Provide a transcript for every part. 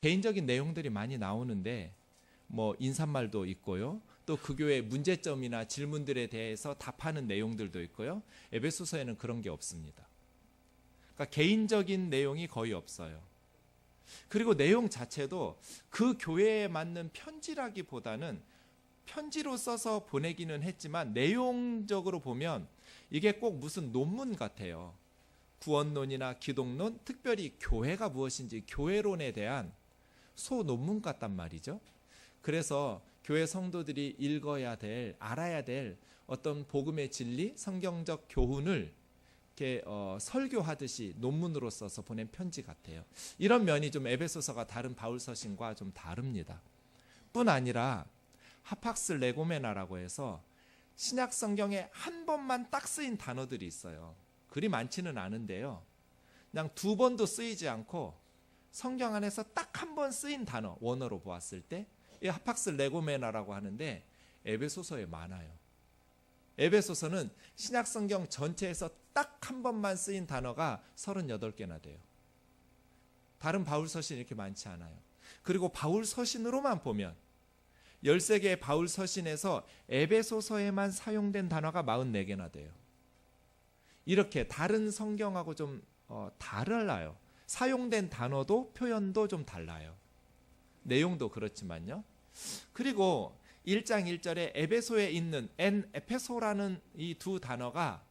개인적인 내용들이 많이 나오는데 뭐 인사말도 있고요. 또 그 교회의 문제점이나 질문들에 대해서 답하는 내용들도 있고요. 에베소서에는 그런 게 없습니다. 그러니까 개인적인 내용이 거의 없어요. 그리고 내용 자체도 그 교회에 맞는 편지라기보다는 편지로 써서 보내기는 했지만 내용적으로 보면 이게 꼭 무슨 논문 같아요. 구원론이나 기독론, 특별히 교회가 무엇인지 교회론에 대한 소논문 같단 말이죠. 그래서 교회 성도들이 읽어야 될, 알아야 될 어떤 복음의 진리, 성경적 교훈을 이렇게 설교하듯이 논문으로 써서 보낸 편지 같아요. 이런 면이 좀 에베소서가 다른 바울 서신과 좀 다릅니다. 뿐 아니라 하팍스 레고메나라고 해서 신약 성경에 한 번만 딱 쓰인 단어들이 있어요. 그리 많지는 않은데요. 그냥 두 번도 쓰이지 않고 성경 안에서 딱 한 번 쓰인 단어, 원어로 보았을 때 이 하팍스 레고메나라고 하는데 에베소서에 많아요. 에베소서는 신약 성경 전체에서 딱 한 번만 쓰인 단어가 38개나 돼요. 다른 바울 서신이 이렇게 많지 않아요. 그리고 바울 서신으로만 보면 13개의 바울 서신에서 에베소서에만 사용된 단어가 44개나 돼요. 이렇게 다른 성경하고 좀 달라요. 사용된 단어도 표현도 좀 달라요. 내용도 그렇지만요. 그리고 1장 1절에 에베소에 있는 에페소라는 이 두 단어가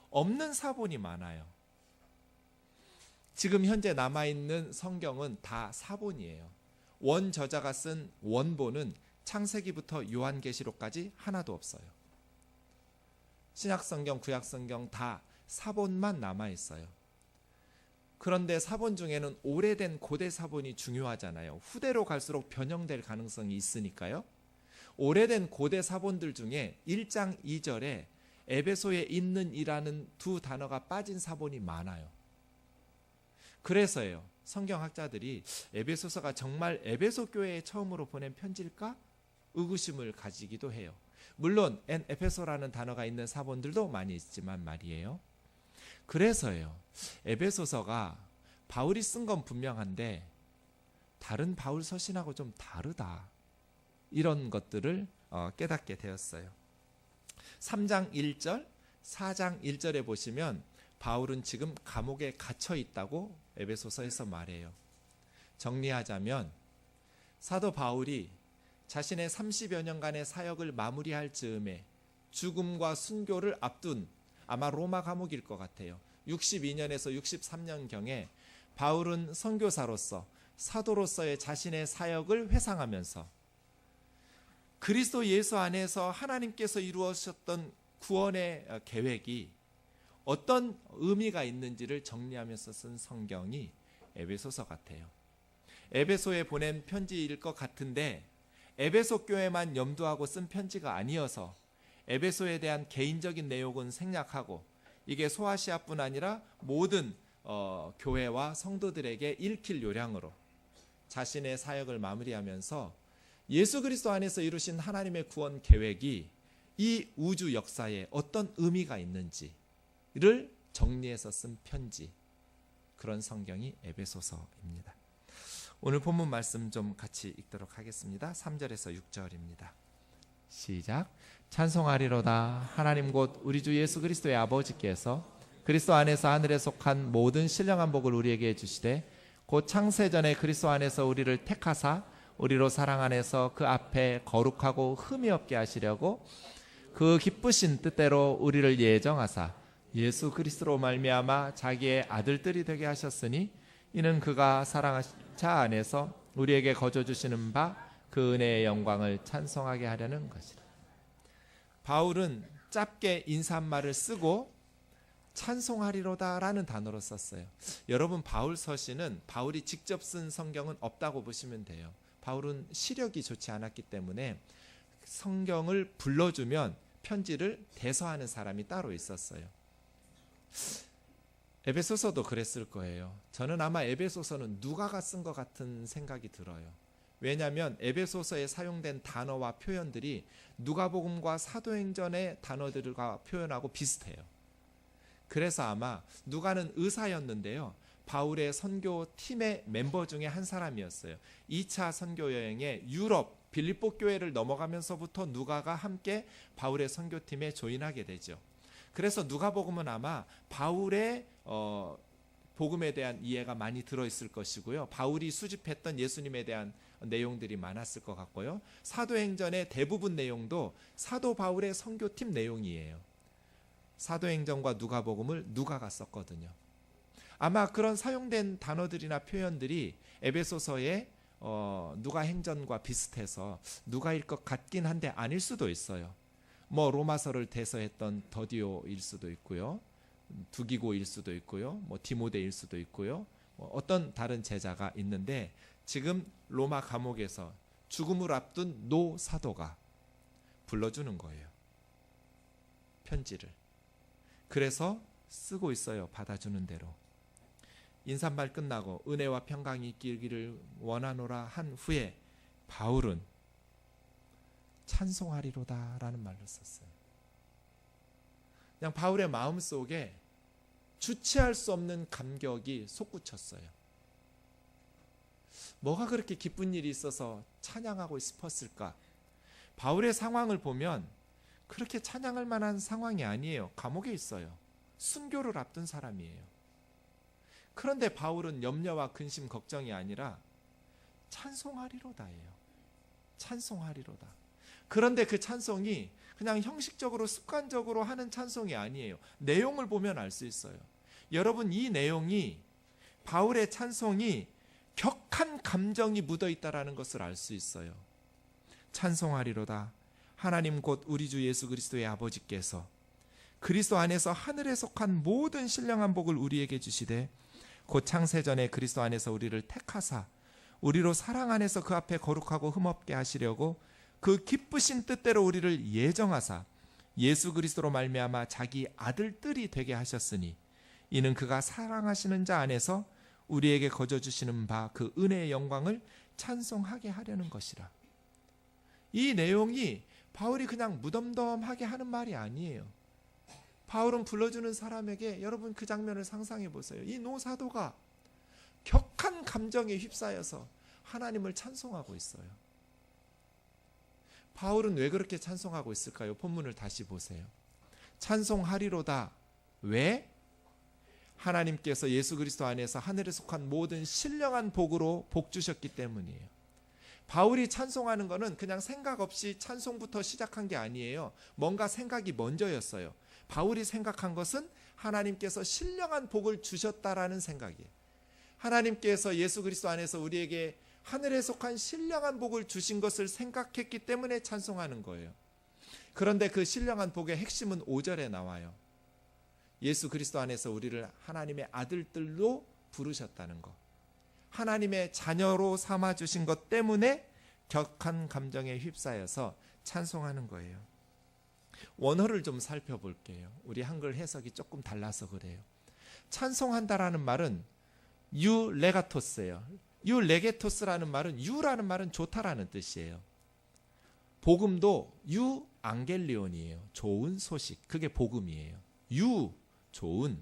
없는 사본이 많아요. 지금 현재 남아있는 성경은 다 사본이에요. 원 저자가 쓴 원본은 창세기부터 요한계시록까지 하나도 없어요. 신약성경, 구약성경 다 사본만 남아있어요. 그런데 사본 중에는 오래된 고대 사본이 중요하잖아요. 후대로 갈수록 변형될 가능성이 있으니까요. 오래된 고대 사본들 중에 1장 2절에 에베소에 있는 이라는 두 단어가 빠진 사본이 많아요. 그래서요. 성경학자들이 에베소서가 정말 에베소 교회에 처음으로 보낸 편지일까? 의구심을 가지기도 해요. 물론 에페소라는 단어가 있는 사본들도 많이 있지만 말이에요. 그래서요. 에베소서가 바울이 쓴 건 분명한데 다른 바울 서신하고 좀 다르다. 이런 것들을 깨닫게 되었어요. 3장 1절, 4장 1절에 보시면 바울은 지금 감옥에 갇혀 있다고 에베소서에서 말해요. 정리하자면 사도 바울이 자신의 30여 년간의 사역을 마무리할 즈음에 죽음과 순교를 앞둔 아마 로마 감옥일 것 같아요. 62년에서 63년경에 바울은 선교사로서 사도로서의 자신의 사역을 회상하면서 그리스도 예수 안에서 하나님께서 이루어주셨던 구원의 계획이 어떤 의미가 있는지를 정리하면서 쓴 성경이 에베소서 같아요. 에베소에 보낸 편지일 것 같은데 에베소 교회만 염두하고 쓴 편지가 아니어서 에베소에 대한 개인적인 내용은 생략하고 이게 소아시아뿐 아니라 모든 교회와 성도들에게 읽힐 요량으로 자신의 사역을 마무리하면서 예수 그리스도 안에서 이루신 하나님의 구원 계획이 이 우주 역사에 어떤 의미가 있는지를 정리해서 쓴 편지, 그런 성경이 에베소서입니다. 오늘 본문 말씀 좀 같이 읽도록 하겠습니다. 3절에서 6절입니다. 시작. 찬송하리로다. 하나님 곧 우리 주 예수 그리스도의 아버지께서 그리스도 안에서 하늘에 속한 모든 신령한 복을 우리에게 주시되 곧 창세전에 그리스도 안에서 우리를 택하사 우리로 사랑 안에서 그 앞에 거룩하고 흠이 없게 하시려고 그 기쁘신 뜻대로 우리를 예정하사 예수 그리스도로 말미암아 자기의 아들들이 되게 하셨으니 이는 그가 사랑하신 자 안에서 우리에게 거저 주시는 바 그 은혜의 영광을 찬송하게 하려는 것이라. 바울은 짧게 인사말을 쓰고 찬송하리로다라는 단어로 썼어요. 여러분 바울 서신은 바울이 직접 쓴 성경은 없다고 보시면 돼요. 바울은 시력이 좋지 않았기 때문에 성경을 불러주면 편지를 대서하는 사람이 따로 있었어요. 에베소서도 그랬을 거예요. 저는 아마 에베소서는 누가가 쓴 것 같은 생각이 들어요. 왜냐하면 에베소서에 사용된 단어와 표현들이 누가복음과 사도행전의 단어들과 표현하고 비슷해요. 그래서 아마 누가는 의사였는데요. 바울의 선교팀의 멤버 중에 한 사람이었어요. 2차 선교 여행에 유럽 빌립보 교회를 넘어가면서부터 누가가 함께 바울의 선교팀에 조인하게 되죠. 그래서 누가복음은 아마 바울의 복음에 대한 이해가 많이 들어있을 것이고요. 바울이 수집했던 예수님에 대한 내용들이 많았을 것 같고요. 사도행전의 대부분 내용도 사도 바울의 선교팀 내용이에요. 사도행전과 누가복음을 누가가 썼거든요. 아마 그런 사용된 단어들이나 표현들이 에베소서의 누가행전과 비슷해서 누가일 것 같긴 한데 아닐 수도 있어요. 뭐 로마서를 대서했던 더디오일 수도 있고요. 두기고일 수도 있고요. 뭐 디모데일 수도 있고요. 어떤 다른 제자가 있는데 지금 로마 감옥에서 죽음을 앞둔 노 사도가 불러주는 거예요. 편지를. 그래서 쓰고 있어요. 받아주는 대로. 인사말 끝나고 은혜와 평강이 있기를 원하노라 한 후에 바울은 찬송하리로다 라는 말로 썼어요. 그냥 바울의 마음속에 주체할 수 없는 감격이 솟구쳤어요. 뭐가 그렇게 기쁜 일이 있어서 찬양하고 싶었을까? 바울의 상황을 보면 그렇게 찬양할 만한 상황이 아니에요. 감옥에 있어요. 순교를 앞둔 사람이에요. 그런데 바울은 염려와 근심, 걱정이 아니라 찬송하리로다예요. 찬송하리로다. 그런데 그 찬송이 그냥 형식적으로 습관적으로 하는 찬송이 아니에요. 내용을 보면 알 수 있어요. 여러분, 이 내용이 바울의 찬송이 격한 감정이 묻어 있다라는 것을 알 수 있어요. 찬송하리로다. 하나님 곧 우리 주 예수 그리스도의 아버지께서 그리스도 안에서 하늘에 속한 모든 신령한 복을 우리에게 주시되 곧 창세전에 그리스도 안에서 우리를 택하사 우리로 사랑 안에서 그 앞에 거룩하고 흠없게 하시려고 그 기쁘신 뜻대로 우리를 예정하사 예수 그리스도로 말미암아 자기 아들들이 되게 하셨으니 이는 그가 사랑하시는 자 안에서 우리에게 거저 주시는 바 그 은혜의 영광을 찬송하게 하려는 것이라. 이 내용이 바울이 그냥 무덤덤하게 하는 말이 아니에요. 바울은 불러주는 사람에게 여러분 그 장면을 상상해 보세요. 이 노사도가 격한 감정에 휩싸여서 하나님을 찬송하고 있어요. 바울은 왜 그렇게 찬송하고 있을까요? 본문을 다시 보세요. 찬송하리로다. 왜? 하나님께서 예수 그리스도 안에서 하늘에 속한 모든 신령한 복으로 복 주셨기 때문이에요. 바울이 찬송하는 것은 그냥 생각 없이 찬송부터 시작한 게 아니에요. 뭔가 생각이 먼저였어요. 바울이 생각한 것은 하나님께서 신령한 복을 주셨다라는 생각이에요. 하나님께서 예수 그리스도 안에서 우리에게 하늘에 속한 신령한 복을 주신 것을 생각했기 때문에 찬송하는 거예요. 그런데 그 신령한 복의 핵심은 5절에 나와요. 예수 그리스도 안에서 우리를 하나님의 아들들로 부르셨다는 것. 하나님의 자녀로 삼아주신 것 때문에 격한 감정에 휩싸여서 찬송하는 거예요. 원어를 좀 살펴볼게요. 우리 한글 해석이 조금 달라서 그래요. 찬송한다라는 말은 유레가토스예요. 유레게토스라는 말은 유라는 말은 좋다라는 뜻이에요. 복음도 유앙겔리온이에요. 좋은 소식. 그게 복음이에요. 좋은.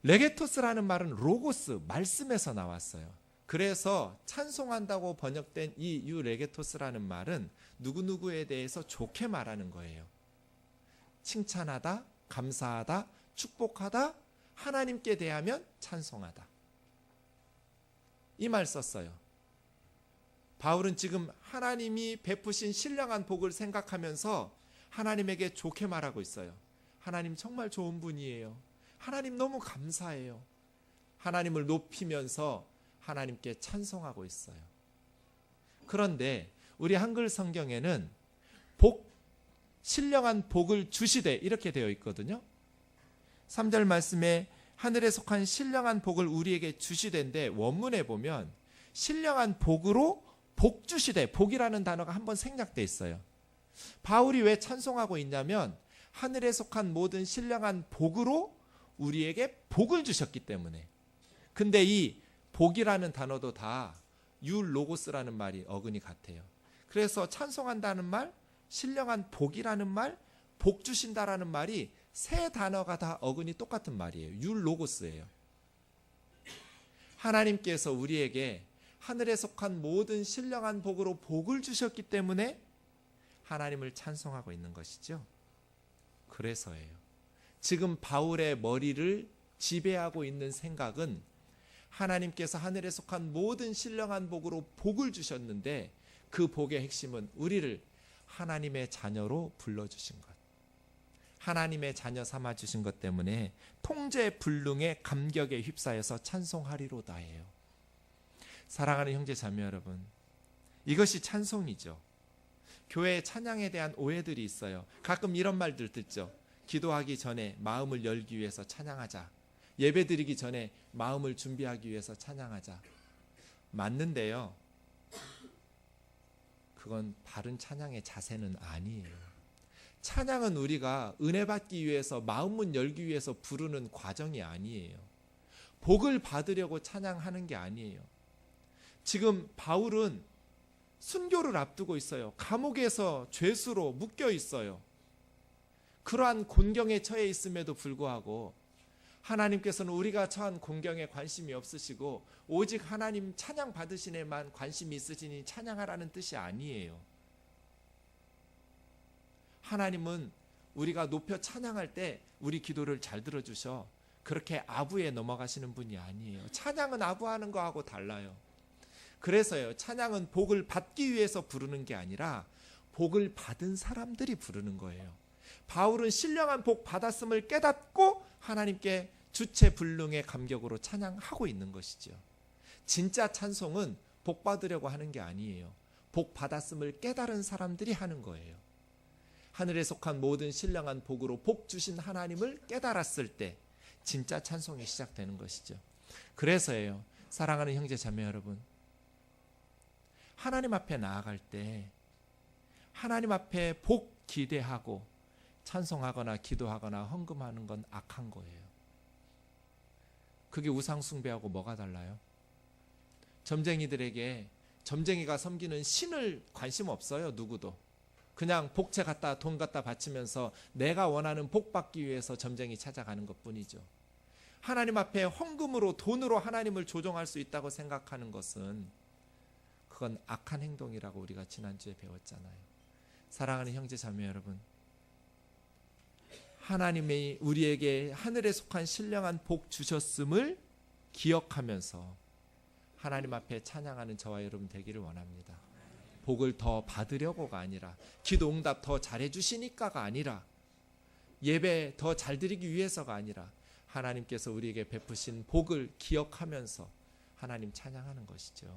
레게토스라는 말은 로고스, 말씀에서 나왔어요. 그래서 찬송한다고 번역된 이 유레게토스라는 말은 누구누구에 대해서 좋게 말하는 거예요. 칭찬하다, 감사하다, 축복하다, 하나님께 대하면 찬송하다. 이 말 썼어요. 바울은 지금 하나님이 베푸신 신령한 복을 생각하면서 하나님에게 좋게 말하고 있어요. 하나님 정말 좋은 분이에요. 하나님 너무 감사해요. 하나님을 높이면서 하나님께 찬송하고 있어요. 그런데 우리 한글 성경에는 신령한 복을 주시되 이렇게 되어 있거든요. 3절 말씀에 하늘에 속한 신령한 복을 우리에게 주시되인데 원문에 보면 신령한 복으로 복 주시되, 복이라는 단어가 한번 생략되어 있어요. 바울이 왜 찬송하고 있냐면 하늘에 속한 모든 신령한 복으로 우리에게 복을 주셨기 때문에. 근데 이 복이라는 단어도 다 율로고스라는 말이 어근이 같아요. 그래서 찬송한다는 말, 신령한 복이라는 말, 복 주신다라는 말이 세 단어가 다 어근이 똑같은 말이에요. 율로고스예요. 하나님께서 우리에게 하늘에 속한 모든 신령한 복으로 복을 주셨기 때문에 하나님을 찬송하고 있는 것이죠. 그래서예요. 지금 바울의 머리를 지배하고 있는 생각은 하나님께서 하늘에 속한 모든 신령한 복으로 복을 주셨는데 그 복의 핵심은 우리를 하나님의 자녀로 불러주신 것, 하나님의 자녀 삼아주신 것 때문에 통제불능의 감격에 휩싸여서 찬송하리로다예요. 사랑하는 형제 자매 여러분, 이것이 찬송이죠. 교회 찬양에 대한 오해들이 있어요. 가끔 이런 말들 듣죠. 기도하기 전에 마음을 열기 위해서 찬양하자. 예배드리기 전에 마음을 준비하기 위해서 찬양하자. 맞는데요, 그건 바른 찬양의 자세는 아니에요. 찬양은 우리가 은혜 받기 위해서 마음문 열기 위해서 부르는 과정이 아니에요. 복을 받으려고 찬양하는 게 아니에요. 지금 바울은 순교를 앞두고 있어요. 감옥에서 죄수로 묶여 있어요. 그러한 곤경에 처해 있음에도 불구하고 하나님께서는 우리가 처한 곤경에 관심이 없으시고 오직 하나님 찬양 받으시네만 관심이 있으시니 찬양하라는 뜻이 아니에요. 하나님은 우리가 높여 찬양할 때 우리 기도를 잘 들어주셔 그렇게 아부에 넘어가시는 분이 아니에요. 찬양은 아부하는 거하고 달라요. 그래서요, 찬양은 복을 받기 위해서 부르는 게 아니라 복을 받은 사람들이 부르는 거예요. 바울은 신령한 복 받았음을 깨닫고 하나님께 주체불능의 감격으로 찬양하고 있는 것이죠. 진짜 찬송은 복 받으려고 하는 게 아니에요. 복 받았음을 깨달은 사람들이 하는 거예요. 하늘에 속한 모든 신령한 복으로 복 주신 하나님을 깨달았을 때 진짜 찬송이 시작되는 것이죠. 그래서예요, 사랑하는 형제 자매 여러분, 하나님 앞에 나아갈 때 하나님 앞에 복 기대하고 찬송하거나 기도하거나 헌금하는 건 악한 거예요. 그게 우상 숭배하고 뭐가 달라요? 점쟁이들에게 점쟁이가 섬기는 신을 관심 없어요. 누구도. 그냥 복채 갖다 돈 갖다 바치면서 내가 원하는 복 받기 위해서 점쟁이 찾아가는 것뿐이죠. 하나님 앞에 헌금으로 돈으로 하나님을 조종할 수 있다고 생각하는 것은 그건 악한 행동이라고 우리가 지난주에 배웠잖아요. 사랑하는 형제 자매 여러분, 하나님이 우리에게 하늘에 속한 신령한 복 주셨음을 기억하면서 하나님 앞에 찬양하는 저와 여러분 되기를 원합니다. 복을 더 받으려고가 아니라, 기도 응답 더 잘해 주시니까가 아니라, 예배 더 잘 드리기 위해서가 아니라 하나님께서 우리에게 베푸신 복을 기억하면서 하나님 찬양하는 것이죠.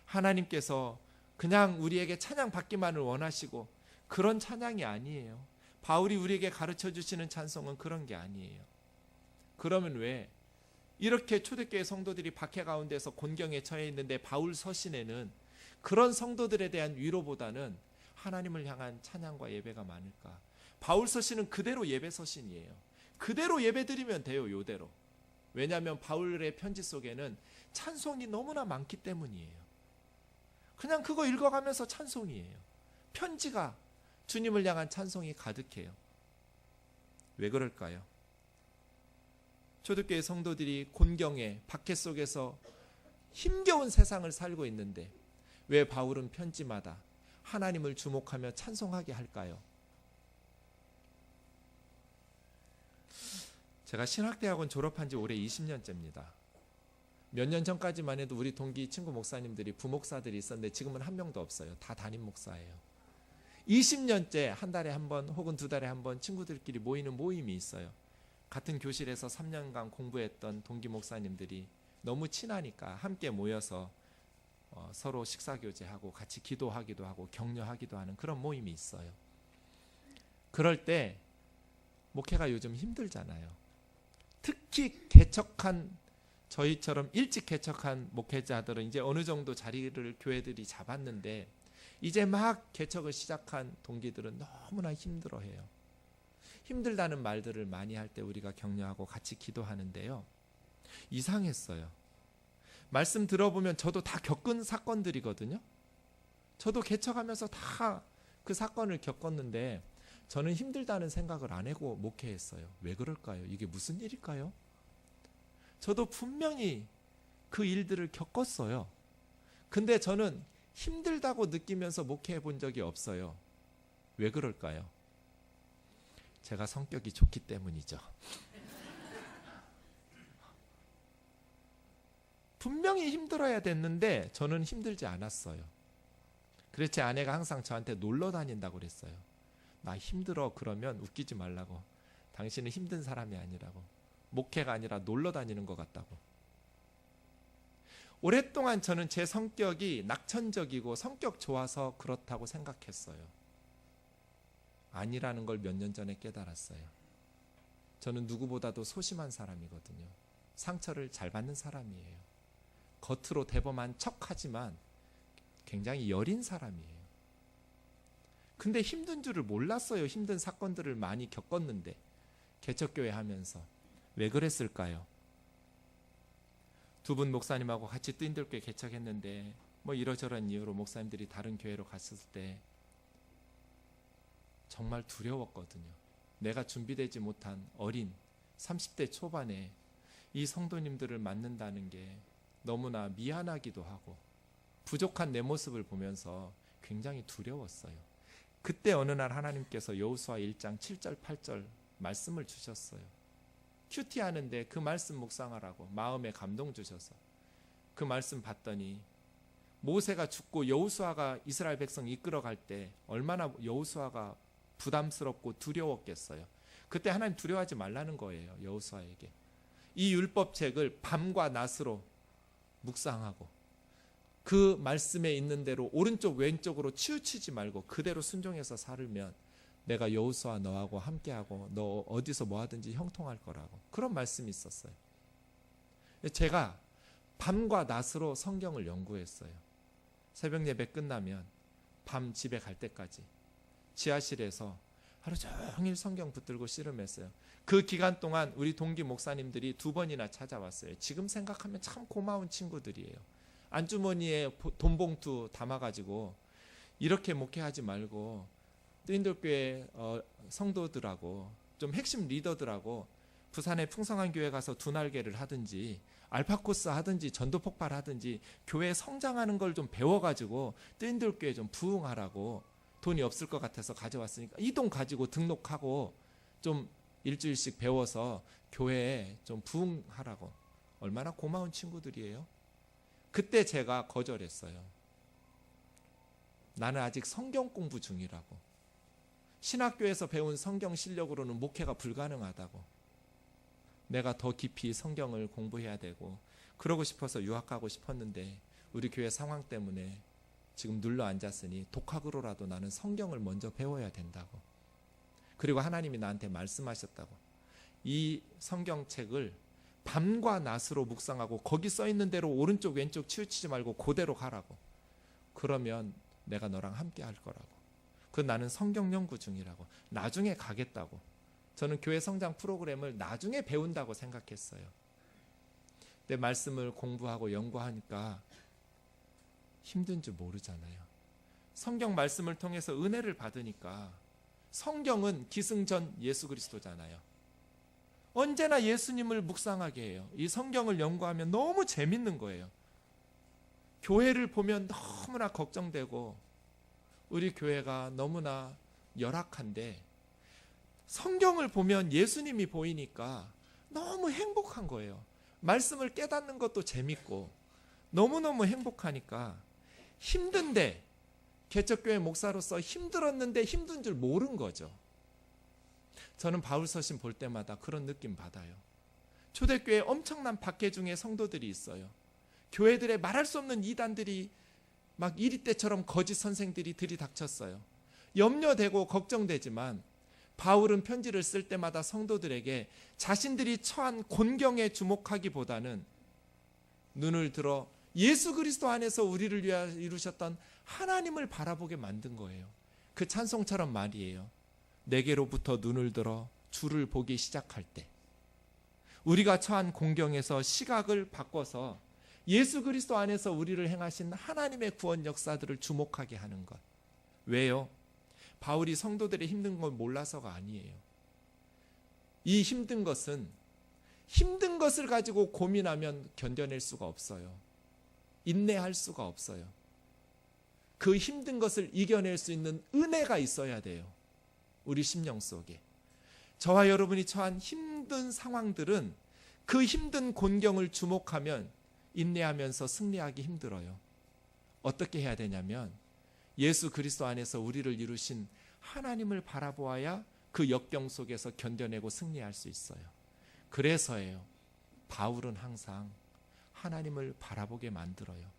하나님께서 그냥 우리에게 찬양 받기만을 원하시고 그런 찬양이 아니에요. 바울이 우리에게 가르쳐 주시는 찬송은 그런 게 아니에요. 그러면 왜 이렇게 초대교회 성도들이 박해 가운데서 곤경에 처해 있는데 바울 서신에는 그런 성도들에 대한 위로보다는 하나님을 향한 찬양과 예배가 많을까? 바울 서신은 그대로 예배 서신이에요. 그대로 예배 드리면 돼요. 요대로. 왜냐하면 바울의 편지 속에는 찬송이 너무나 많기 때문이에요. 그냥 그거 읽어가면서 찬송이에요. 편지가 주님을 향한 찬송이 가득해요. 왜 그럴까요? 초대교회 성도들이 곤경에 박해 속에서 힘겨운 세상을 살고 있는데 왜 바울은 편지마다 하나님을 주목하며 찬송하게 할까요? 제가 신학대학원 졸업한 지 올해 20년째입니다. 몇 년 전까지만 해도 우리 동기 친구 목사님들이 부목사들이 있었는데 지금은 한 명도 없어요. 다 담임 목사예요. 20년째 한 달에 한 번 혹은 두 달에 한 번 친구들끼리 모이는 모임이 있어요. 같은 교실에서 3년간 공부했던 동기 목사님들이 너무 친하니까 함께 모여서 서로 식사교제하고 같이 기도하기도 하고 격려하기도 하는 그런 모임이 있어요. 그럴 때 목회가 요즘 힘들잖아요. 특히 개척한 저희처럼 일찍 개척한 목회자들은 이제 어느 정도 자리를 교회들이 잡았는데 이제 막 개척을 시작한 동기들은 너무나 힘들어해요. 힘들다는 말들을 많이 할 때 우리가 격려하고 같이 기도하는데요. 이상했어요. 말씀 들어보면 저도 다 겪은 사건들이거든요. 저도 개척하면서 다 그 사건을 겪었는데 저는 힘들다는 생각을 안 하고 목회했어요. 왜 그럴까요? 이게 무슨 일일까요? 저도 분명히 그 일들을 겪었어요. 근데 저는 힘들다고 느끼면서 목회해 본 적이 없어요. 왜 그럴까요? 제가 성격이 좋기 때문이죠. 분명히 힘들어야 됐는데 저는 힘들지 않았어요. 그래서 제 아내가 항상 저한테 놀러 다닌다고 그랬어요. 나 힘들어 그러면 웃기지 말라고. 당신은 힘든 사람이 아니라고. 목회가 아니라 놀러 다니는 것 같다고. 오랫동안 저는 제 성격이 낙천적이고 성격 좋아서 그렇다고 생각했어요. 아니라는 걸 몇 년 전에 깨달았어요. 저는 누구보다도 소심한 사람이거든요. 상처를 잘 받는 사람이에요. 겉으로 대범한 척하지만 굉장히 여린 사람이에요. 근데 힘든 줄을 몰랐어요. 힘든 사건들을 많이 겪었는데 개척교회 하면서. 왜 그랬을까요? 두 분 목사님하고 같이 뜨인들교회 개척했는데 뭐 이러저런 이유로 목사님들이 다른 교회로 갔을 때 정말 두려웠거든요. 내가 준비되지 못한 어린 30대 초반에 이 성도님들을 만난다는 게 너무나 미안하기도 하고 부족한 내 모습을 보면서 굉장히 두려웠어요. 그때 어느 날 하나님께서 여호수아 1장 7절 8절 말씀을 주셨어요. 큐티 하는데 그 말씀 묵상하라고 마음에 감동 주셔서 그 말씀 봤더니 모세가 죽고 여호수아가 이스라엘 백성 이끌어 갈 때 얼마나 여호수아가 부담스럽고 두려웠겠어요. 그때 하나님 두려워하지 말라는 거예요. 여호수아에게. 이 율법책을 밤과 낮으로 묵상하고 그 말씀에 있는 대로 오른쪽 왼쪽으로 치우치지 말고 그대로 순종해서 살면 내가 여호수아 너하고 함께하고 너 어디서 뭐 하든지 형통할 거라고. 그런 말씀이 있었어요. 제가 밤과 낮으로 성경을 연구했어요. 새벽 예배 끝나면 밤 집에 갈 때까지 지하실에서 하루 종일 성경 붙들고 씨름했어요. 그 기간 동안 우리 동기 목사님들이 2번이나 찾아왔어요. 지금 생각하면 참 고마운 친구들이에요. 안주머니에 돈봉투 담아가지고 이렇게 목회하지 말고 뜨인들교회 성도들하고 좀 핵심 리더들하고 부산의 풍성한 교회 가서 두 날개를 하든지 알파코스 하든지 전도 폭발하든지 교회 성장하는 걸 좀 배워가지고 뜨인들교회 좀 부흥하라고 돈이 없을 것 같아서 가져왔으니까 이 돈 가지고 등록하고 좀 일주일씩 배워서 교회에 좀 부흥하라고. 얼마나 고마운 친구들이에요. 그때 제가 거절했어요. 나는 아직 성경 공부 중이라고. 신학교에서 배운 성경 실력으로는 목회가 불가능하다고. 내가 더 깊이 성경을 공부해야 되고 그러고 싶어서 유학가고 싶었는데 우리 교회 상황 때문에 지금 눌러 앉았으니 독학으로라도 나는 성경을 먼저 배워야 된다고. 그리고 하나님이 나한테 말씀하셨다고. 이 성경책을 밤과 낮으로 묵상하고 거기 써 있는 대로 오른쪽 왼쪽 치우치지 말고 그대로 가라고. 그러면 내가 너랑 함께 할 거라고. 그 나는 성경 연구 중이라고. 나중에 가겠다고. 저는 교회 성장 프로그램을 나중에 배운다고 생각했어요. 내 말씀을 공부하고 연구하니까 힘든 줄 모르잖아요. 성경 말씀을 통해서 은혜를 받으니까 성경은 기승전 예수 그리스도잖아요. 언제나 예수님을 묵상하게 해요. 이 성경을 연구하면 너무 재밌는 거예요. 교회를 보면 너무나 걱정되고 우리 교회가 너무나 열악한데 성경을 보면 예수님이 보이니까 너무 행복한 거예요. 말씀을 깨닫는 것도 재밌고 너무너무 행복하니까 힘든데 개척교회 목사로서 힘들었는데 힘든 줄 모른 거죠. 저는 바울서신 볼 때마다 그런 느낌 받아요. 초대교회에 엄청난 박해 중에 성도들이 있어요. 교회들의 말할 수 없는 이단들이 막 이리때처럼 거짓 선생들이 들이닥쳤어요. 염려되고 걱정되지만 바울은 편지를 쓸 때마다 성도들에게 자신들이 처한 곤경에 주목하기보다는 눈을 들어 예수 그리스도 안에서 우리를 위하여 이루셨던 하나님을 바라보게 만든 거예요. 그 찬송처럼 말이에요. 내게로부터 눈을 들어 주를 보기 시작할 때 우리가 처한 공경에서 시각을 바꿔서 예수 그리스도 안에서 우리를 행하신 하나님의 구원 역사들을 주목하게 하는 것. 왜요? 바울이 성도들의 힘든 걸 몰라서가 아니에요. 이 힘든 것은 힘든 것을 가지고 고민하면 견뎌낼 수가 없어요. 인내할 수가 없어요. 그 힘든 것을 이겨낼 수 있는 은혜가 있어야 돼요. 우리 심령 속에. 저와 여러분이 처한 힘든 상황들은 그 힘든 곤경을 주목하면 인내하면서 승리하기 힘들어요. 어떻게 해야 되냐면 예수 그리스도 안에서 우리를 이루신 하나님을 바라보아야 그 역경 속에서 견뎌내고 승리할 수 있어요. 그래서예요. 바울은 항상 하나님을 바라보게 만들어요.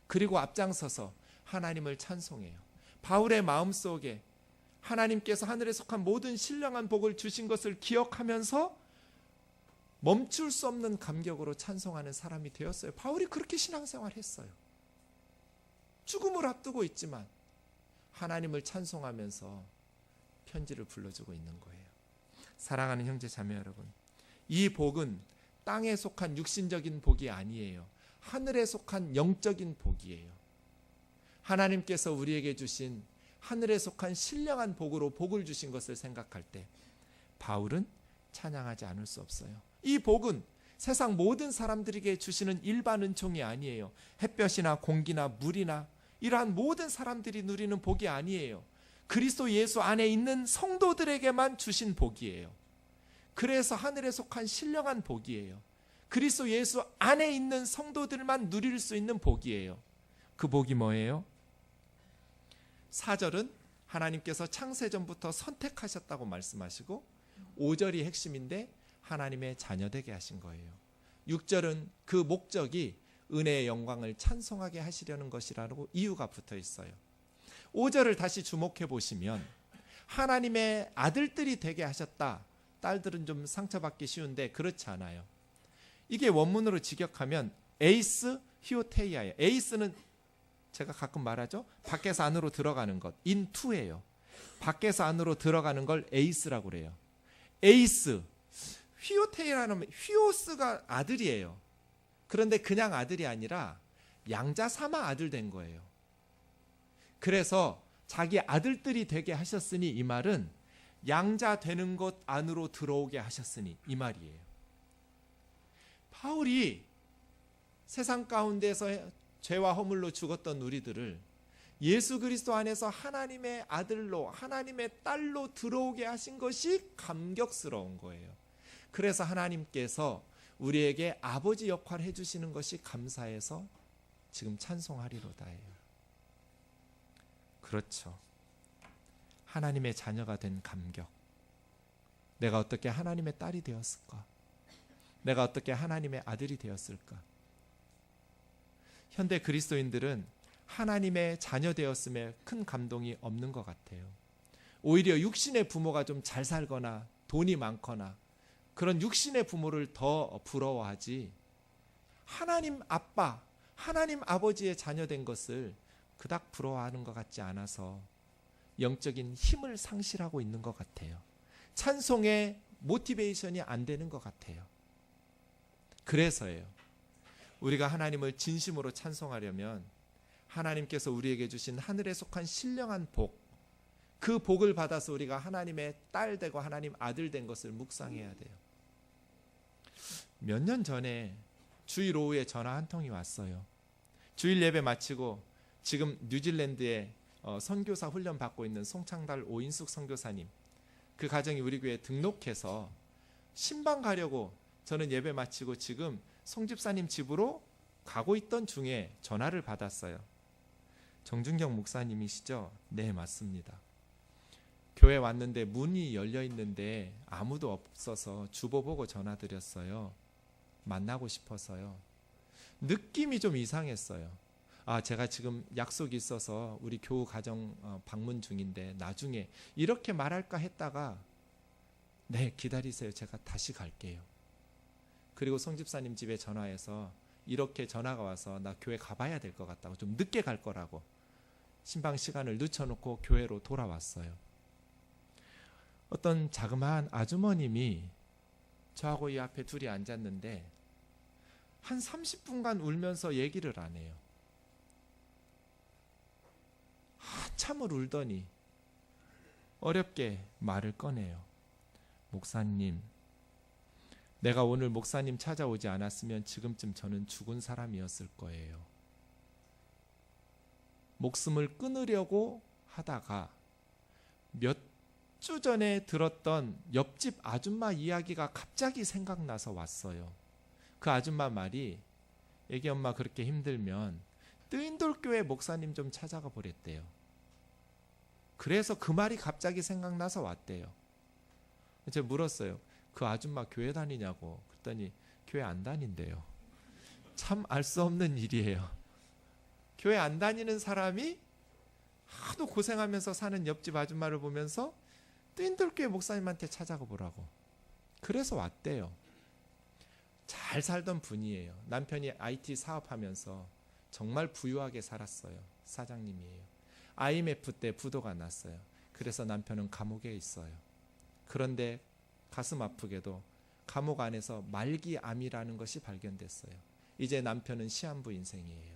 그리고 앞장서서 하나님을 찬송해요. 바울의 마음속에 하나님께서 하늘에 속한 모든 신령한 복을 주신 것을 기억하면서 멈출 수 없는 감격으로 찬송하는 사람이 되었어요. 바울이 그렇게 신앙생활을 했어요. 죽음을 앞두고 있지만 하나님을 찬송하면서 편지를 불러주고 있는 거예요. 사랑하는 형제 자매 여러분, 이 복은 땅에 속한 육신적인 복이 아니에요. 하늘에 속한 영적인 복이에요. 하나님께서 우리에게 주신 하늘에 속한 신령한 복으로 복을 주신 것을 생각할 때 바울은 찬양하지 않을 수 없어요. 이 복은 세상 모든 사람들에게 주시는 일반 은총이 아니에요. 햇볕이나 공기나 물이나 이러한 모든 사람들이 누리는 복이 아니에요. 그리스도 예수 안에 있는 성도들에게만 주신 복이에요. 그래서 하늘에 속한 신령한 복이에요. 그리스도 예수 안에 있는 성도들만 누릴 수 있는 복이에요. 그 복이 뭐예요? 4절은 하나님께서 창세전부터 선택하셨다고 말씀하시고 5절이 핵심인데 하나님의 자녀되게 하신 거예요. 6절은 그 목적이 은혜의 영광을 찬송하게 하시려는 것이라고 이유가 붙어 있어요. 5절을 다시 주목해 보시면 하나님의 아들들이 되게 하셨다. 딸들은 좀 상처받기 쉬운데 그렇지 않아요. 이게 원문으로 직역하면 에이스 히오테이아예요. 에이스는 제가 가끔 말하죠. 밖에서 안으로 들어가는 것. 인투예요. 밖에서 안으로 들어가는 걸 에이스라고 그래요. 에이스. 휘오테이라는 휘오스가 아들이에요. 그런데 그냥 아들이 아니라 양자 삼아 아들 된 거예요. 그래서 자기 아들들이 되게 하셨으니 이 말은 양자 되는 것 안으로 들어오게 하셨으니 이 말이에요. 바울이 세상 가운데서 죄와 허물로 죽었던 우리들을 예수 그리스도 안에서 하나님의 아들로 하나님의 딸로 들어오게 하신 것이 감격스러운 거예요. 그래서 하나님께서 우리에게 아버지 역할을 해주시는 것이 감사해서 지금 찬송하리로다예요. 그렇죠. 하나님의 자녀가 된 감격. 내가 어떻게 하나님의 딸이 되었을까? 내가 어떻게 하나님의 아들이 되었을까? 현대 그리스도인들은 하나님의 자녀 되었음에 큰 감동이 없는 것 같아요. 오히려 육신의 부모가 좀 잘 살거나 돈이 많거나 그런 육신의 부모를 더 부러워하지 하나님 아빠, 하나님 아버지의 자녀 된 것을 그닥 부러워하는 것 같지 않아서 영적인 힘을 상실하고 있는 것 같아요. 찬송의 모티베이션이 안 되는 것 같아요. 그래서예요. 우리가 하나님을 진심으로 찬송하려면 하나님께서 우리에게 주신 하늘에 속한 신령한 복, 그 복을 받아서 우리가 하나님의 딸 되고 하나님 아들 된 것을 묵상해야 돼요. 몇 년 전에 주일 오후에 전화 한 통이 왔어요. 주일 예배 마치고 지금 뉴질랜드에 선교사 훈련 받고 있는 송창달 오인숙 선교사님, 그 가정이 우리 교회에 등록해서 신방 가려고 저는 예배 마치고 지금 송 집사님 집으로 가고 있던 중에 전화를 받았어요. 정준경 목사님이시죠? 네, 맞습니다. 교회 왔는데 문이 열려 있는데 아무도 없어서 주보 보고 전화드렸어요. 만나고 싶어서요. 느낌이 좀 이상했어요. 제가 지금 약속이 있어서 우리 교우 가정 방문 중인데 나중에 이렇게 말할까 했다가 네, 기다리세요. 제가 다시 갈게요. 그리고 송 집사님 집에 전화해서 이렇게 전화가 와서 나 교회 가봐야 될 것 같다고, 좀 늦게 갈 거라고 신방 시간을 늦춰놓고 교회로 돌아왔어요. 어떤 자그마한 아주머님이 저하고 이 앞에 둘이 앉았는데 한 30분간 울면서 얘기를 안 해요. 한참을 울더니 어렵게 말을 꺼내요. 목사님, 내가 오늘 목사님 찾아오지 않았으면 지금쯤 저는 죽은 사람이었을 거예요. 목숨을 끊으려고 하다가 몇 주 전에 들었던 옆집 아줌마 이야기가 갑자기 생각나서 왔어요. 그 아줌마 말이 애기 엄마 그렇게 힘들면 뜨인돌교회 목사님 좀 찾아가 보랬대요. 그래서 그 말이 갑자기 생각나서 왔대요. 제가 물었어요. 그 아줌마 교회 다니냐고. 그랬더니 교회 안 다닌대요. 참 알 수 없는 일이에요. 교회 안 다니는 사람이 하도 고생하면서 사는 옆집 아줌마를 보면서 뜨인돌교회 목사님한테 찾아가 보라고. 그래서 왔대요. 잘 살던 분이에요. 남편이 IT 사업하면서 정말 부유하게 살았어요. 사장님이에요. IMF 때 부도가 났어요. 그래서 남편은 감옥에 있어요. 그런데 가슴 아프게도 감옥 안에서 말기암이라는 것이 발견됐어요. 이제 남편은 시한부 인생이에요.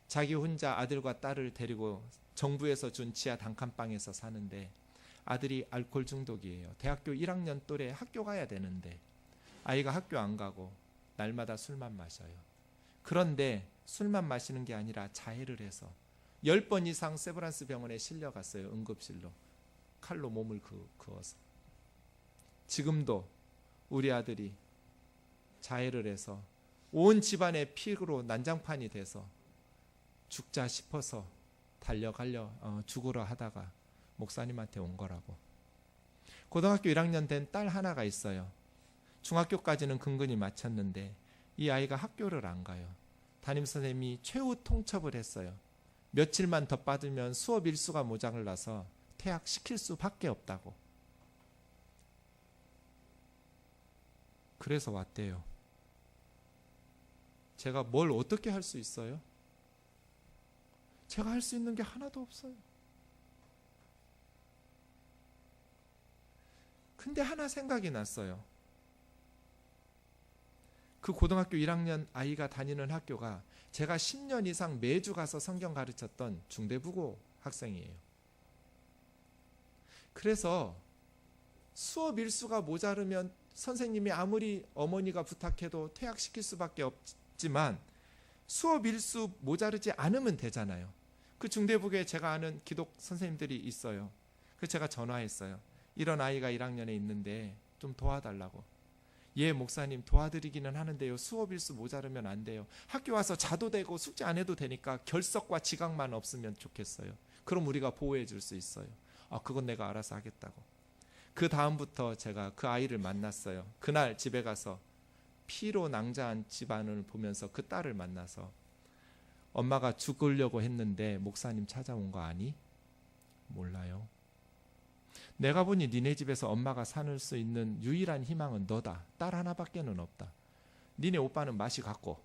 자기 혼자 아들과 딸을 데리고 정부에서 준 지하 단칸방에서 사는데 아들이 알코올 중독이에요. 대학교 1학년 또래 학교 가야 되는데 아이가 학교 안 가고 날마다 술만 마셔요. 그런데 술만 마시는 게 아니라 자해를 해서 10번 이상 세브란스 병원에 실려갔어요. 응급실로. 칼로 몸을 그어서. 지금도 우리 아들이 자해를 해서 온 집안의 피로 난장판이 돼서 죽자 싶어서 죽으러 하다가 목사님한테 온 거라고. 고등학교 1학년 된 딸 하나가 있어요. 중학교까지는 근근히 마쳤는데 이 아이가 학교를 안 가요. 담임선생님이 최후 통첩을 했어요. 며칠만 더 빠지면 수업 일수가 모자라서 퇴학시킬 수밖에 없다고. 그래서 왔대요. 제가 뭘 어떻게 할 수 있어요? 제가 할 수 있는 게 하나도 없어요. 근데 하나 생각이 났어요. 그 고등학교 1학년 아이가 다니는 학교가 제가 10년 이상 매주 가서 성경 가르쳤던 중대부고 학생이에요. 그래서 수업 일수가 모자르면 선생님이 아무리 어머니가 부탁해도 퇴학시킬 수밖에 없지만 수업 일수 모자르지 않으면 되잖아요. 그 중대부고에 제가 아는 기독 선생님들이 있어요. 그래서 제가 전화했어요. 이런 아이가 1학년에 있는데 좀 도와달라고. 예, 목사님 도와드리기는 하는데요. 수업 일수 모자르면 안 돼요. 학교 와서 자도 되고 숙제 안 해도 되니까 결석과 지각만 없으면 좋겠어요. 그럼 우리가 보호해 줄 수 있어요. 그건 내가 알아서 하겠다고. 그 다음부터 제가 그 아이를 만났어요. 그날 집에 가서 피로 낭자한 집안을 보면서 그 딸을 만나서 엄마가 죽으려고 했는데 목사님 찾아온 거 아니? 몰라요. 내가 보니 니네 집에서 엄마가 살 수 있는 유일한 희망은 너다. 딸 하나밖에는 없다. 니네 오빠는 맛이 갔고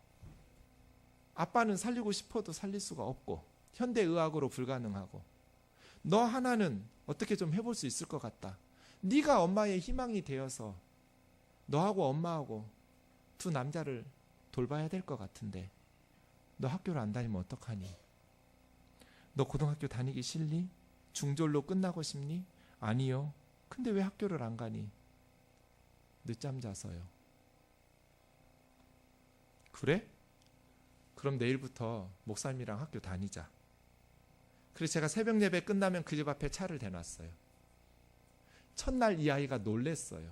아빠는 살리고 싶어도 살릴 수가 없고 현대의학으로 불가능하고 너 하나는 어떻게 좀 해볼 수 있을 것 같다. 네가 엄마의 희망이 되어서 너하고 엄마하고 두 남자를 돌봐야 될 것 같은데 너 학교를 안 다니면 어떡하니? 너 고등학교 다니기 싫니? 중졸로 끝나고 싶니? 아니요. 근데 왜 학교를 안 가니? 늦잠 자서요. 그래? 그럼 내일부터 목사님이랑 학교 다니자. 그래서 제가 새벽 예배 끝나면 그 집 앞에 차를 대놨어요. 첫날 이 아이가 놀랬어요.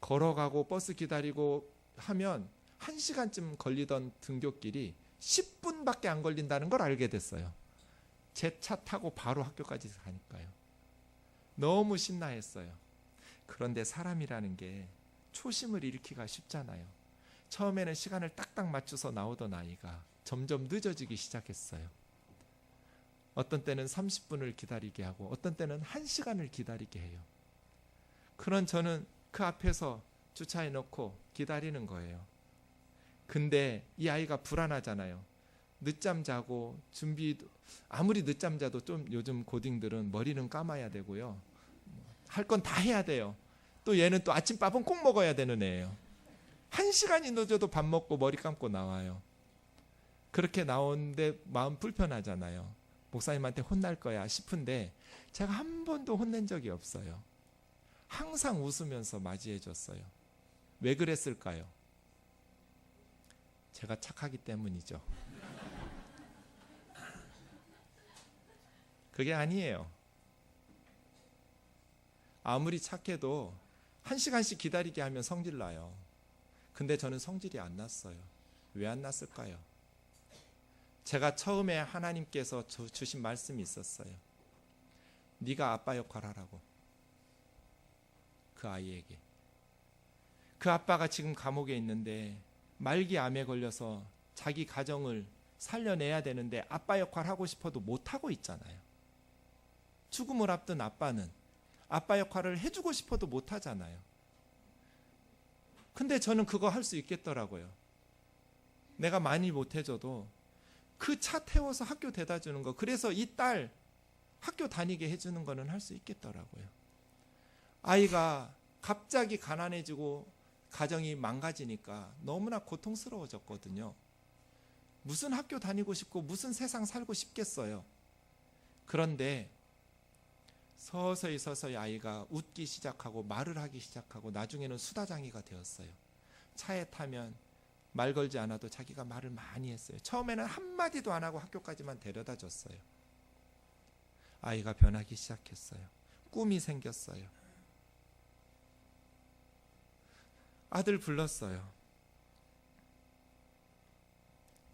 걸어가고 버스 기다리고 하면 1시간쯤 걸리던 등굣길이 10분밖에 안 걸린다는 걸 알게 됐어요. 제 차 타고 바로 학교까지 가니까요. 너무 신나했어요. 그런데 사람이라는 게 초심을 잃기가 쉽잖아요. 처음에는 시간을 딱딱 맞춰서 나오던 아이가 점점 늦어지기 시작했어요. 어떤 때는 30분을 기다리게 하고 어떤 때는 1시간을 기다리게 해요. 그런 저는 그 앞에서 주차해 놓고 기다리는 거예요. 근데 이 아이가 불안하잖아요. 늦잠 자고 아무리 늦잠 자도 좀 요즘 고딩들은 머리는 감아야 되고요. 할 건 다 해야 돼요. 또 얘는 또 아침밥은 꼭 먹어야 되는 애예요. 1시간이 늦어도 밥 먹고 머리 감고 나와요. 그렇게 나오는데 마음 불편하잖아요. 목사님한테 혼날 거야 싶은데 제가 한 번도 혼낸 적이 없어요. 항상 웃으면서 맞이해 줬어요. 왜 그랬을까요? 제가 착하기 때문이죠. 그게 아니에요. 아무리 착해도 1시간씩 기다리게 하면 성질 나요. 근데 저는 성질이 안 났어요. 왜 안 났을까요? 제가 처음에 하나님께서 주신 말씀이 있었어요. 네가 아빠 역할 하라고. 그 아이에게. 그 아빠가 지금 감옥에 있는데 말기 암에 걸려서 자기 가정을 살려내야 되는데 아빠 역할 하고 싶어도 못하고 있잖아요. 죽음을 앞둔 아빠는 아빠 역할을 해주고 싶어도 못하잖아요. 근데 저는 그거 할 수 있겠더라고요. 내가 많이 못해줘도 그 차 태워서 학교 대다 주는 거, 그래서 이 딸 학교 다니게 해주는 거는 할 수 있겠더라고요. 아이가 갑자기 가난해지고 가정이 망가지니까 너무나 고통스러워졌거든요. 무슨 학교 다니고 싶고 무슨 세상 살고 싶겠어요. 그런데 서서히 아이가 웃기 시작하고 말을 하기 시작하고 나중에는 수다장이가 되었어요. 차에 타면 말 걸지 않아도 자기가 말을 많이 했어요. 처음에는 한마디도 안 하고 학교까지만 데려다 줬어요. 아이가 변하기 시작했어요. 꿈이 생겼어요. 아들 불렀어요.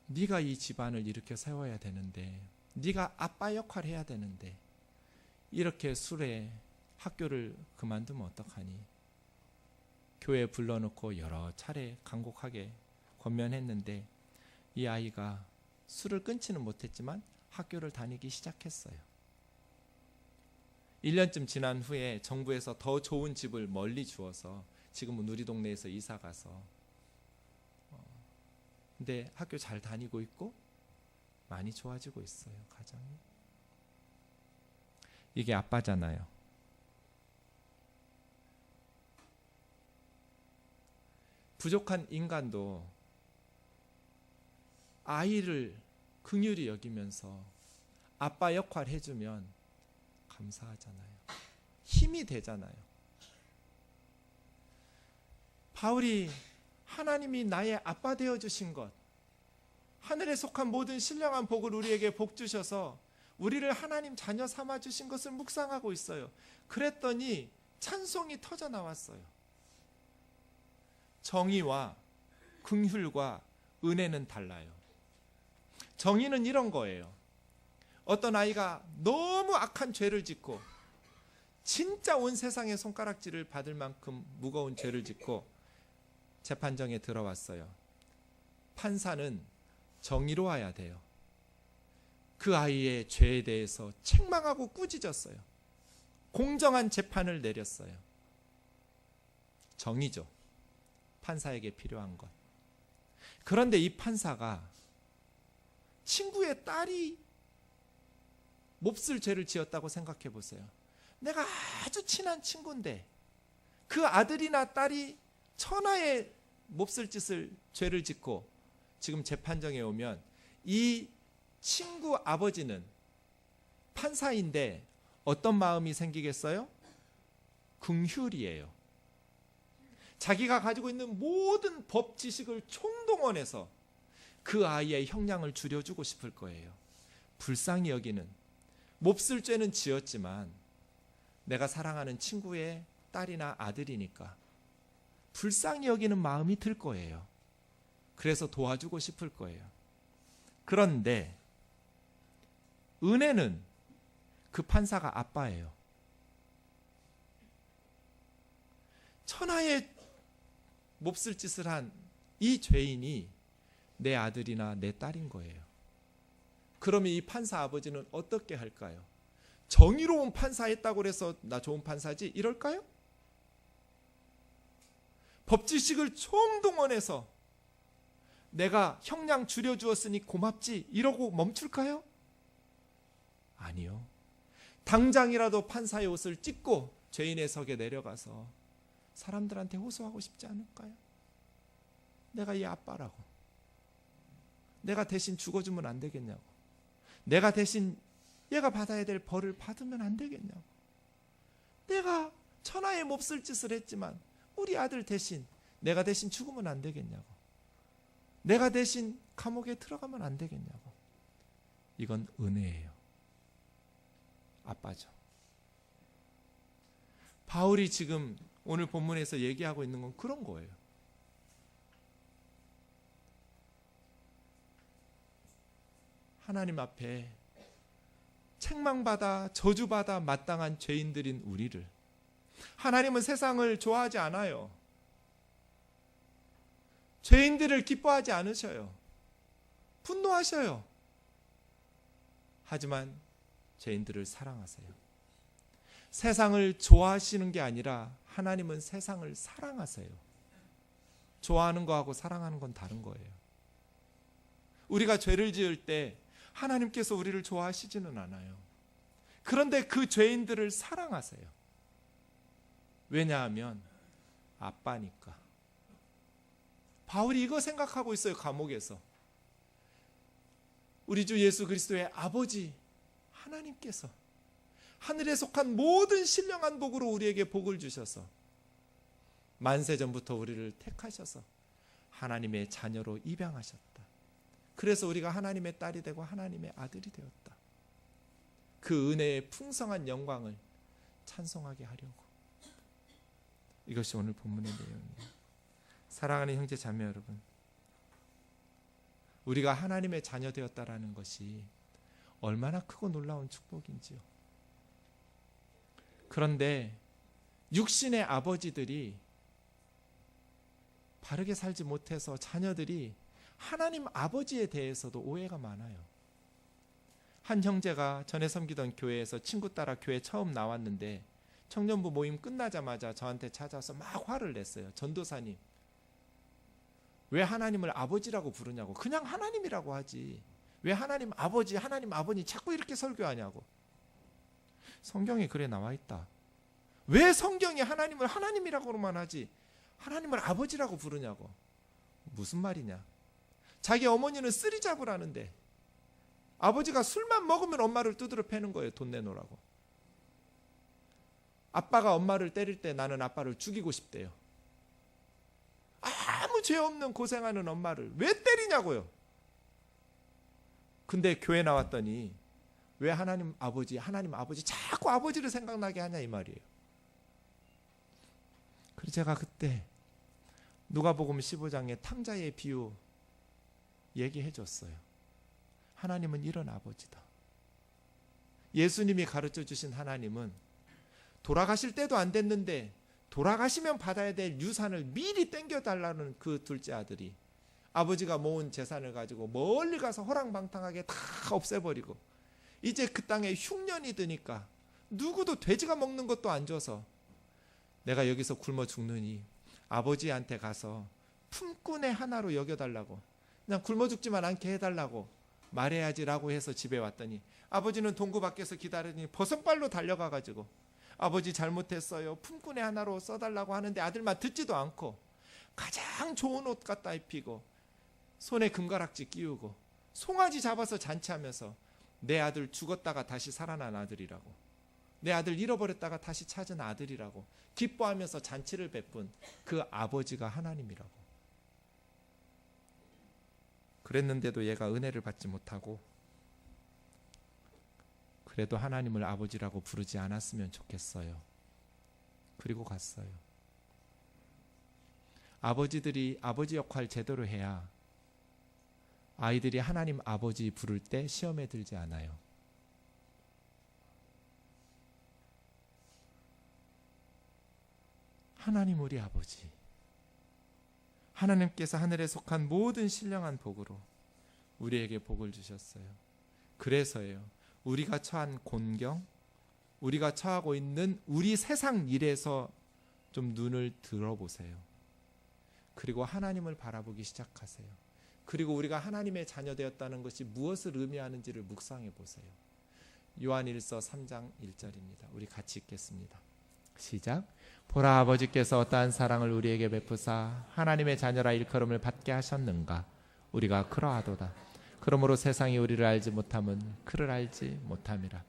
네가 이 집안을 이렇게 세워야 되는데, 네가 아빠 역할 해야 되는데 이렇게 술에 학교를 그만두면 어떡하니? 교회에 불러놓고 여러 차례 간곡하게 권면했는데 이 아이가 술을 끊지는 못했지만 학교를 다니기 시작했어요. 1년쯤 지난 후에 정부에서 더 좋은 집을 멀리 주어서 지금은 우리 동네에서 이사 가서 근데 학교 잘 다니고 있고 많이 좋아지고 있어요. 가정이. 이게 아빠잖아요. 부족한 인간도 아이를 긍휼히 여기면서 아빠 역할 해주면 감사하잖아요. 힘이 되잖아요. 바울이 하나님이 나의 아빠 되어주신 것, 하늘에 속한 모든 신령한 복을 우리에게 복 주셔서 우리를 하나님 자녀 삼아주신 것을 묵상하고 있어요. 그랬더니 찬송이 터져 나왔어요. 정의와 긍휼과 은혜는 달라요. 정의는 이런 거예요. 어떤 아이가 너무 악한 죄를 짓고 진짜 온 세상의 손가락질을 받을 만큼 무거운 죄를 짓고 재판정에 들어왔어요. 판사는 정의로워야 돼요. 그 아이의 죄에 대해서 책망하고 꾸짖었어요. 공정한 재판을 내렸어요. 정의죠. 판사에게 필요한 것. 그런데 이 판사가 친구의 딸이 몹쓸 죄를 지었다고 생각해 보세요. 내가 아주 친한 친구인데 그 아들이나 딸이 천하의 몹쓸 짓을 죄를 짓고 지금 재판정에 오면 이 친구 아버지는 판사인데 어떤 마음이 생기겠어요? 긍휼이에요. 자기가 가지고 있는 모든 법 지식을 총동원해서 그 아이의 형량을 줄여주고 싶을 거예요. 불쌍히 여기는, 몹쓸 죄는 지었지만 내가 사랑하는 친구의 딸이나 아들이니까 불쌍히 여기는 마음이 들 거예요. 그래서 도와주고 싶을 거예요. 그런데 은혜는 그 판사가 아빠예요. 천하의 몹쓸 짓을 한 이 죄인이 내 아들이나 내 딸인 거예요. 그러면 이 판사 아버지는 어떻게 할까요? 정의로운 판사했다고 해서 나 좋은 판사지 이럴까요? 법지식을 총동원해서 내가 형량 줄여주었으니 고맙지 이러고 멈출까요? 아니요. 당장이라도 판사의 옷을 찢고 죄인의 석에 내려가서 사람들한테 호소하고 싶지 않을까요? 내가 얘 아빠라고. 내가 대신 죽어주면 안 되겠냐고. 내가 대신 얘가 받아야 될 벌을 받으면 안 되겠냐고. 내가 천하에 몹쓸 짓을 했지만 우리 아들 대신, 내가 대신 죽으면 안 되겠냐고, 내가 대신 감옥에 들어가면 안 되겠냐고. 이건 은혜예요. 아빠죠. 바울이 지금 오늘 본문에서 얘기하고 있는 건 그런 거예요. 하나님 앞에 책망받아 저주받아 마땅한 죄인들인 우리를, 하나님은 세상을 좋아하지 않아요. 죄인들을 기뻐하지 않으셔요. 분노하셔요. 하지만 죄인들을 사랑하세요. 세상을 좋아하시는 게 아니라 하나님은 세상을 사랑하세요. 좋아하는 거하고 사랑하는 건 다른 거예요. 우리가 죄를 지을 때 하나님께서 우리를 좋아하시지는 않아요. 그런데 그 죄인들을 사랑하세요. 왜냐하면 아빠니까. 바울이 이거 생각하고 있어요. 감옥에서. 우리 주 예수 그리스도의 아버지 하나님께서 하늘에 속한 모든 신령한 복으로 우리에게 복을 주셔서 만세 전부터 우리를 택하셔서 하나님의 자녀로 입양하셨다. 그래서 우리가 하나님의 딸이 되고 하나님의 아들이 되었다. 그 은혜의 풍성한 영광을 찬송하게 하려고. 이것이 오늘 본문의 내용이에요. 사랑하는 형제 자매 여러분, 우리가 하나님의 자녀 되었다라는 것이 얼마나 크고 놀라운 축복인지요. 그런데 육신의 아버지들이 바르게 살지 못해서 자녀들이 하나님 아버지에 대해서도 오해가 많아요. 한 형제가 전에 섬기던 교회에서 친구 따라 교회 처음 나왔는데 청년부 모임 끝나자마자 저한테 찾아와서 막 화를 냈어요. 전도사님, 왜 하나님을 아버지라고 부르냐고. 그냥 하나님이라고 하지. 왜 하나님 아버지, 하나님 아버지 자꾸 이렇게 설교하냐고. 성경에 그래 나와 있다. 왜 성경이 하나님을 하나님이라고만 하지 하나님을 아버지라고 부르냐고. 무슨 말이냐. 자기 어머니는 쓰리 잡으라는데 아버지가 술만 먹으면 엄마를 두드려 패는 거예요. 돈 내놓으라고. 아빠가 엄마를 때릴 때 나는 아빠를 죽이고 싶대요. 아무 죄 없는 고생하는 엄마를 왜 때리냐고요. 근데 교회 나왔더니 왜 하나님 아버지 자꾸 아버지를 생각나게 하냐 이 말이에요. 그래서 제가 그때 누가복음 15장의 탕자의 비유 얘기해 줬어요. 하나님은 이런 아버지다. 예수님이 가르쳐 주신 하나님은 돌아가실 때도 안 됐는데 돌아가시면 받아야 될 유산을 미리 땡겨달라는 그 둘째 아들이 아버지가 모은 재산을 가지고 멀리 가서 허랑방탕하게 다 없애버리고 이제 그 땅에 흉년이 드니까 누구도 돼지가 먹는 것도 안 줘서 내가 여기서 굶어 죽느니 아버지한테 가서 품꾼의 하나로 여겨달라고, 그냥 굶어 죽지만 않게 해달라고 말해야지라고 해서 집에 왔더니 아버지는 동구 밖에서 기다리니 버선발로 달려가가지고 아버지 잘못했어요, 품꾼의 하나로 써달라고 하는데 아들만 듣지도 않고 가장 좋은 옷 갖다 입히고 손에 금가락지 끼우고 송아지 잡아서 잔치하면서 내 아들 죽었다가 다시 살아난 아들이라고, 내 아들 잃어버렸다가 다시 찾은 아들이라고 기뻐하면서 잔치를 베푼 그 아버지가 하나님이라고. 그랬는데도 얘가 은혜를 받지 못하고 그래도 하나님을 아버지라고 부르지 않았으면 좋겠어요. 그리고 갔어요. 아버지들이 아버지 역할 제대로 해야 아이들이 하나님 아버지 부를 때 시험에 들지 않아요. 하나님 우리 아버지, 하나님께서 하늘에 속한 모든 신령한 복으로 우리에게 복을 주셨어요. 그래서예요. 우리가 처한 곤경, 우리가 처하고 있는 우리 세상 일에서 좀 눈을 들어보세요. 그리고 하나님을 바라보기 시작하세요. 그리고 우리가 하나님의 자녀 되었다는 것이 무엇을 의미하는지를 묵상해 보세요. 요한일서 3장 1절입니다. 우리 같이 읽겠습니다. 시작. 보라, 아버지께서 어떠한 사랑을 우리에게 베푸사 하나님의 자녀라 일컬음을 받게 하셨는가. 우리가 그러하도다. 그러므로 세상이 우리를 알지 못함은 그를 알지 못함이라.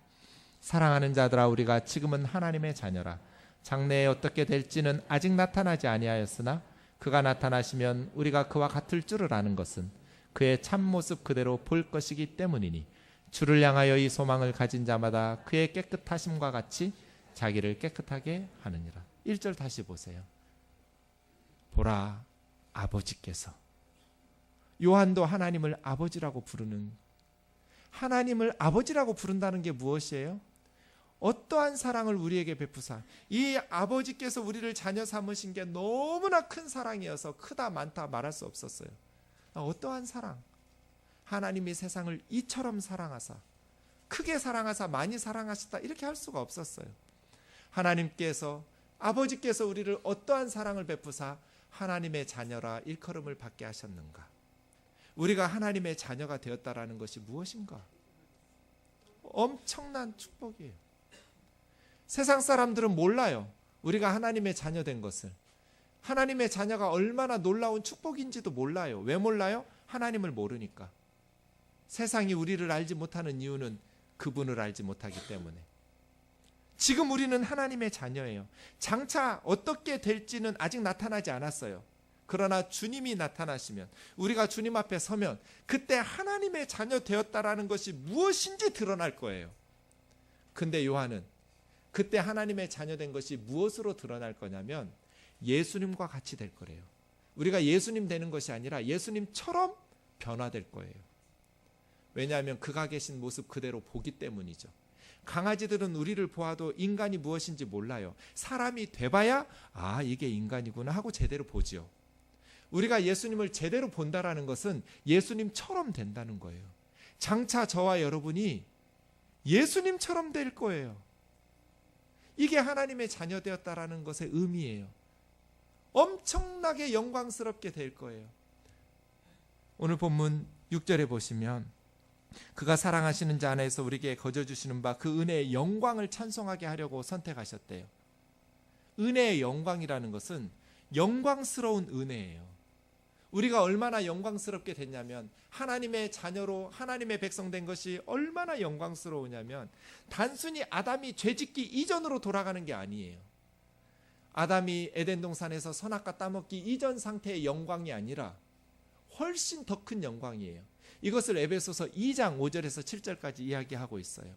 사랑하는 자들아, 우리가 지금은 하나님의 자녀라. 장래에 어떻게 될지는 아직 나타나지 아니하였으나 그가 나타나시면 우리가 그와 같을 줄을 아는 것은 그의 참모습 그대로 볼 것이기 때문이니 주를 향하여 이 소망을 가진 자마다 그의 깨끗하심과 같이 자기를 깨끗하게 하느니라. 1절 다시 보세요. 보라, 아버지께서. 요한도 하나님을 아버지라고 부르는, 하나님을 아버지라고 부른다는 게 무엇이에요? 어떠한 사랑을 우리에게 베푸사, 이 아버지께서 우리를 자녀 삼으신 게 너무나 큰 사랑이어서 크다 많다 말할 수 없었어요. 어떠한 사랑, 하나님이 세상을 이처럼 사랑하사, 크게 사랑하사 많이 사랑하셨다 이렇게 할 수가 없었어요. 하나님께서, 아버지께서 우리를 어떠한 사랑을 베푸사 하나님의 자녀라 일컬음을 받게 하셨는가. 우리가 하나님의 자녀가 되었다라는 것이 무엇인가? 엄청난 축복이에요. 세상 사람들은 몰라요. 우리가 하나님의 자녀 된 것을. 하나님의 자녀가 얼마나 놀라운 축복인지도 몰라요. 왜 몰라요? 하나님을 모르니까. 세상이 우리를 알지 못하는 이유는 그분을 알지 못하기 때문에. 지금 우리는 하나님의 자녀예요. 장차 어떻게 될지는 아직 나타나지 않았어요. 그러나 주님이 나타나시면, 우리가 주님 앞에 서면 그때 하나님의 자녀 되었다라는 것이 무엇인지 드러날 거예요. 근데 요한은 그때 하나님의 자녀 된 것이 무엇으로 드러날 거냐면 예수님과 같이 될 거래요. 우리가 예수님 되는 것이 아니라 예수님처럼 변화될 거예요. 왜냐하면 그가 계신 모습 그대로 보기 때문이죠. 강아지들은 우리를 보아도 인간이 무엇인지 몰라요. 사람이 돼봐야 이게 인간이구나 하고 제대로 보지요. 우리가 예수님을 제대로 본다라는 것은 예수님처럼 된다는 거예요. 장차 저와 여러분이 예수님처럼 될 거예요. 이게 하나님의 자녀 되었다라는 것의 의미예요. 엄청나게 영광스럽게 될 거예요. 오늘 본문 6절에 보시면 그가 사랑하시는 자 안에서 우리에게 거저 주시는 바 그 은혜의 영광을 찬송하게 하려고 선택하셨대요. 은혜의 영광이라는 것은 영광스러운 은혜예요. 우리가 얼마나 영광스럽게 됐냐면, 하나님의 자녀로 하나님의 백성 된 것이 얼마나 영광스러우냐면, 단순히 아담이 죄짓기 이전으로 돌아가는 게 아니에요. 아담이 에덴 동산에서 선악과 따먹기 이전 상태의 영광이 아니라 훨씬 더 큰 영광이에요. 이것을 에베소서 2장 5절에서 7절까지 이야기하고 있어요.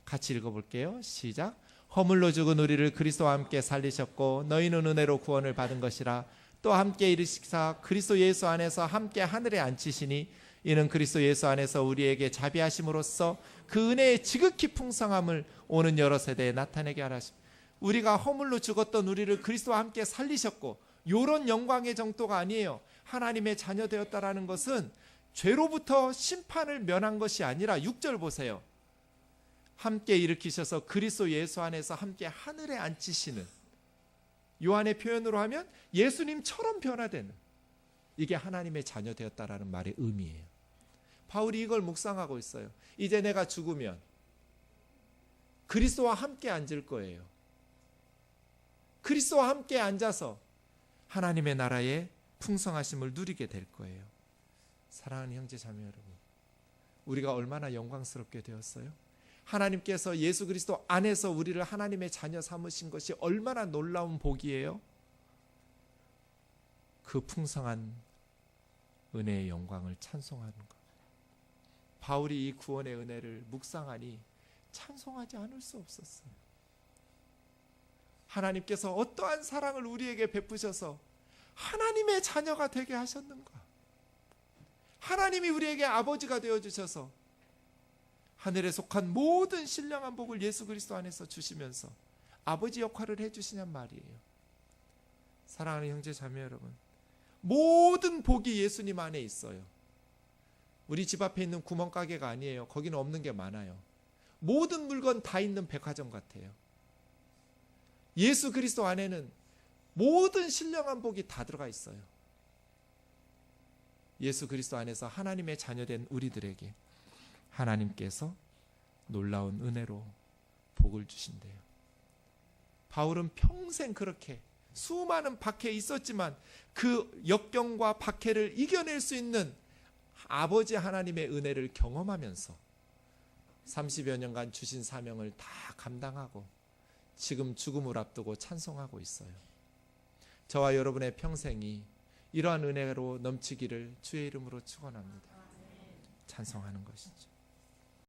같이 읽어볼게요. 시작. 허물로 죽은 우리를 그리스도와 함께 살리셨고 너희는 은혜로 구원을 받은 것이라. 또 함께 이르시사 그리스도 예수 안에서 함께 하늘에 앉히시니 이는 그리스도 예수 안에서 우리에게 자비하심으로써 그 은혜의 지극히 풍성함을 오는 여러 세대에 나타내게 하라십니다. 우리가 허물로 죽었던 우리를 그리스도와 함께 살리셨고, 이런 영광의 정도가 아니에요. 하나님의 자녀 되었다라는 것은 죄로부터 심판을 면한 것이 아니라 6절 보세요. 함께 일으키셔서 그리스도 예수 안에서 함께 하늘에 앉히시는, 요한의 표현으로 하면 예수님처럼 변화되는, 이게 하나님의 자녀 되었다라는 말의 의미예요. 바울이 이걸 묵상하고 있어요. 이제 내가 죽으면 그리스도와 함께 앉을 거예요. 그리스도와 함께 앉아서 하나님의 나라의 풍성하심을 누리게 될 거예요. 사랑하는 형제 자매 여러분, 우리가 얼마나 영광스럽게 되었어요? 하나님께서 예수 그리스도 안에서 우리를 하나님의 자녀 삼으신 것이 얼마나 놀라운 복이에요? 그 풍성한 은혜의 영광을 찬송하는 것. 바울이 이 구원의 은혜를 묵상하니 찬송하지 않을 수 없었어요. 하나님께서 어떠한 사랑을 우리에게 베푸셔서 하나님의 자녀가 되게 하셨는가? 하나님이 우리에게 아버지가 되어주셔서 하늘에 속한 모든 신령한 복을 예수 그리스도 안에서 주시면서 아버지 역할을 해주시냔 말이에요. 사랑하는 형제 자매 여러분, 모든 복이 예수님 안에 있어요. 우리 집 앞에 있는 구멍가게가 아니에요. 거기는 없는 게 많아요. 모든 물건 다 있는 백화점 같아요. 예수 그리스도 안에는 모든 신령한 복이 다 들어가 있어요. 예수 그리스도 안에서 하나님의 자녀된 우리들에게 하나님께서 놀라운 은혜로 복을 주신대요. 바울은 평생 그렇게 수많은 박해에 있었지만 그 역경과 박해를 이겨낼 수 있는 아버지 하나님의 은혜를 경험하면서 30여 년간 주신 사명을 다 감당하고 지금 죽음을 앞두고 찬송하고 있어요. 저와 여러분의 평생이 이러한 은혜로 넘치기를 주의 이름으로 축원합니다. 찬송하는 것이죠.